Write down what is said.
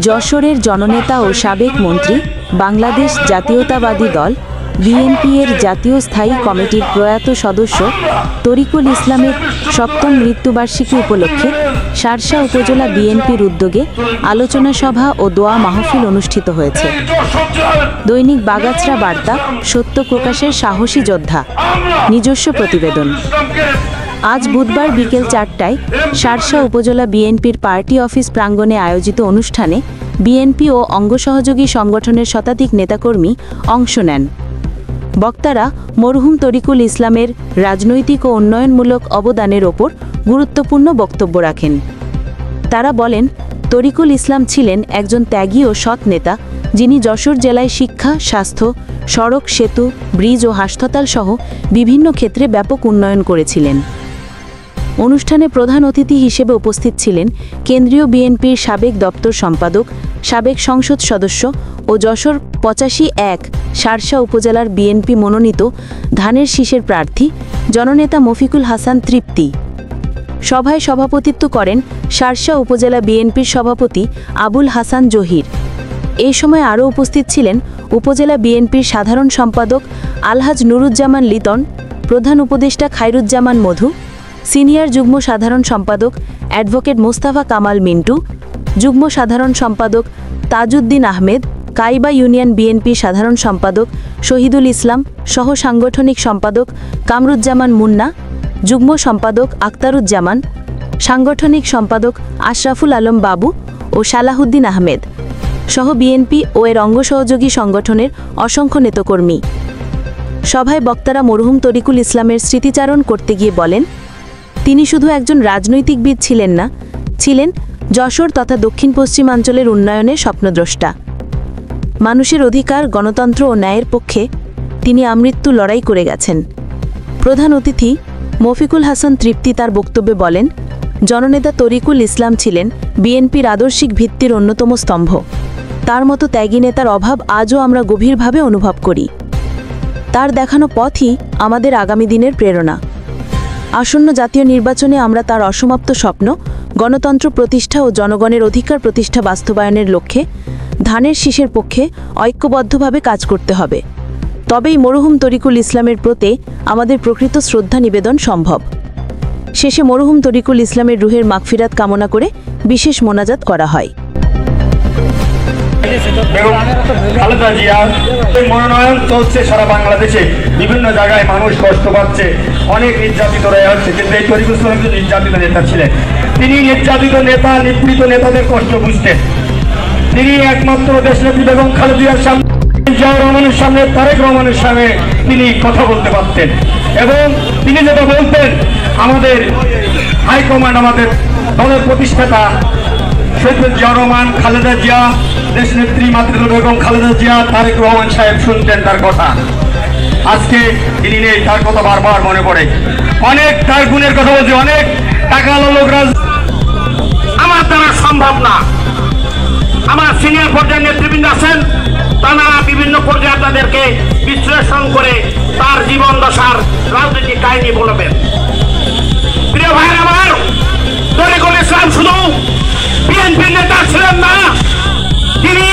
যশোরের জননেতা ও সাবেক মন্ত্রী, বাংলাদেশ জাতীয়তাবাদী দল বিএনপি এর জাতীয় স্থায়ী কমিটির প্রয়াত সদস্য তরিকুল ইসলামের সপ্তম মৃত্যুবার্ষিকী উপলক্ষে শার্শা উপজেলা বিএনপির উদ্যোগে আলোচনা সভা ও দোয়া মাহফিল অনুষ্ঠিত হয়েছে। দৈনিক বাগাছড়া বার্তা, সত্য প্রকাশের সাহসী যোদ্ধা। নিজস্ব প্রতিবেদন। আজ বুধবার বিকেল 4টায় শার্শা উপজেলা বিএনপির পার্টি অফিস প্রাঙ্গণে আয়োজিত অনুষ্ঠানে বিএনপি ও অঙ্গসহযোগী সংগঠনের শতাধিক নেতাকর্মী অংশ নেন। বক্তারা মরহুম তরিকুল ইসলামের রাজনৈতিক ও উন্নয়নমূলক অবদানের ওপর গুরুত্বপূর্ণ বক্তব্য রাখেন। তারা বলেন, তরিকুল ইসলাম ছিলেন একজন ত্যাগী ও সৎ নেতা, যিনি যশোর জেলায় শিক্ষা, স্বাস্থ্য, সড়ক, সেতু, ব্রিজ ও হাসপাতাল সহ বিভিন্ন ক্ষেত্রে ব্যাপক উন্নয়ন করেছিলেন। অনুষ্ঠানে প্রধান অতিথি হিসেবে উপস্থিত ছিলেন কেন্দ্রীয় বিএনপির সাবেক দপ্তর সম্পাদক, সাবেক সংসদ সদস্য ও যশোর 85-1 শার্শা উপজেলার বিএনপি মনোনীত ধানের শীষের প্রার্থী জননেতা মফিকুল হাসান তৃপ্তি। সভায় সভাপতিত্ব করেন শার্শা উপজেলা বিএনপির সভাপতি আবুল হাসান জহির। এই সময় আরও উপস্থিত ছিলেন উপজেলা বিএনপির সাধারণ সম্পাদক আলহাজ নুরুজ্জামান লিটন, প্রধান উপদেষ্টা খায়রুজ্জামান মধু, সিনিয়র যুগ্ম সাধারণ সম্পাদক অ্যাডভোকেট মোস্তাফা কামাল মিন্টু, যুগ্ম সাধারণ সম্পাদক তাজউদ্দিন আহমেদ, কাইবা ইউনিয়ন বিএনপি সাধারণ সম্পাদক শহীদুল ইসলাম, সহ সাংগঠনিক সম্পাদক কামরুজ্জামান মুন্না, যুগ্ম সম্পাদক আক্তারুজ্জামান, সাংগঠনিক সম্পাদক আশরাফুল আলম বাবু ও সালাহুদ্দিন আহমেদ সহ বিএনপি ও এর অঙ্গসহযোগী সংগঠনের অসংখ্য নেতাকর্মী। সভায় বক্তারা মরহুম তরিকুল ইসলামের স্মৃতিচারণ করতে গিয়ে বলেন, তিনি শুধু একজন রাজনৈতিকবিদ ছিলেন না, ছিলেন যশোর তথা দক্ষিণ পশ্চিমাঞ্চলের উন্নয়নের স্বপ্নদ্রষ্টা। মানুষের অধিকার, গণতন্ত্র ও ন্যায়ের পক্ষে তিনি আমৃত্যু লড়াই করে গেছেন। প্রধান অতিথি মফিকুল হাসান তৃপ্তি তার বক্তব্যে বলেন, জননেতা তরিকুল ইসলাম ছিলেন বিএনপির আদর্শিক ভিত্তির অন্যতম স্তম্ভ। তার মতো ত্যাগী নেতার অভাব আজও আমরা গভীরভাবে অনুভব করি। তার দেখানো পথই আমাদের আগামী দিনের প্রেরণা। আসন্ন জাতীয় নির্বাচনে আমরা তার অসমাপ্ত স্বপ্ন, গণতন্ত্র প্রতিষ্ঠা ও জনগণের অধিকার প্রতিষ্ঠা বাস্তবায়নের লক্ষ্যে ধানের শীষের পক্ষে ঐক্যবদ্ধভাবে কাজ করতে হবে। তবেই মরহুম তরিকুল ইসলামের প্রতি আমাদের প্রকৃত শ্রদ্ধা নিবেদন সম্ভব। শেষে মরহুম তরিকুল ইসলামের রুহের মাগফিরাত কামনা করে বিশেষ মোনাজাত করা হয়। খালেদা জিয়ার মনোনয়ন চলছে সারা বাংলাদেশে, বিভিন্ন জায়গায় মানুষ কষ্ট পাচ্ছে, অনেক নির্যাতিত হয়ে হচ্ছে, কিন্তু এই তরিকুল ইসলাম একজন নির্যাতিত নেতা ছিলেন। তিনি নির্যাতিত নেতা, নিপীড়িত নেতাদের কষ্ট বুঝতেন। তিনি একমাত্র দেশনেত্রী বেগম খালেদা জিয়ার সামনে, জিয়াউর রহমানের সামনে, তারেক রহমানের সামনে তিনি কথা বলতে পারতেন এবং তিনি যেটা বলতেন, আমাদের হাইকমান্ড, আমাদের দলের প্রতিষ্ঠাতা শহীদ জিয়াউর রহমান, খালেদা জিয়া, দেশনেত্রী মাতৃত্ব বেগম খালেদা জিয়া, তারেক রহমান সাহেব শুনতেন তার কথা। আজকে তিনি নেই, তার কথা বারবার মনে পড়ে। অনেক তার গুণের কথা বলছে, অনেক টাকা লোকরা আমার দ্বারা সম্ভব না। আমার সিনিয়র পর্যায়ের নেতৃবৃন্দ আছেন, তারা বিভিন্ন পর্যায়ে তাদেরকে বিশ্লেষণ করে তার জীবন দশার রাজনৈতিক কাহিনী বলবেন। প্রিয় ভাইয়ের আমার, তরিকুল ইসলাম শুধু বিএনপির নেতা ছিলেন না, তিনি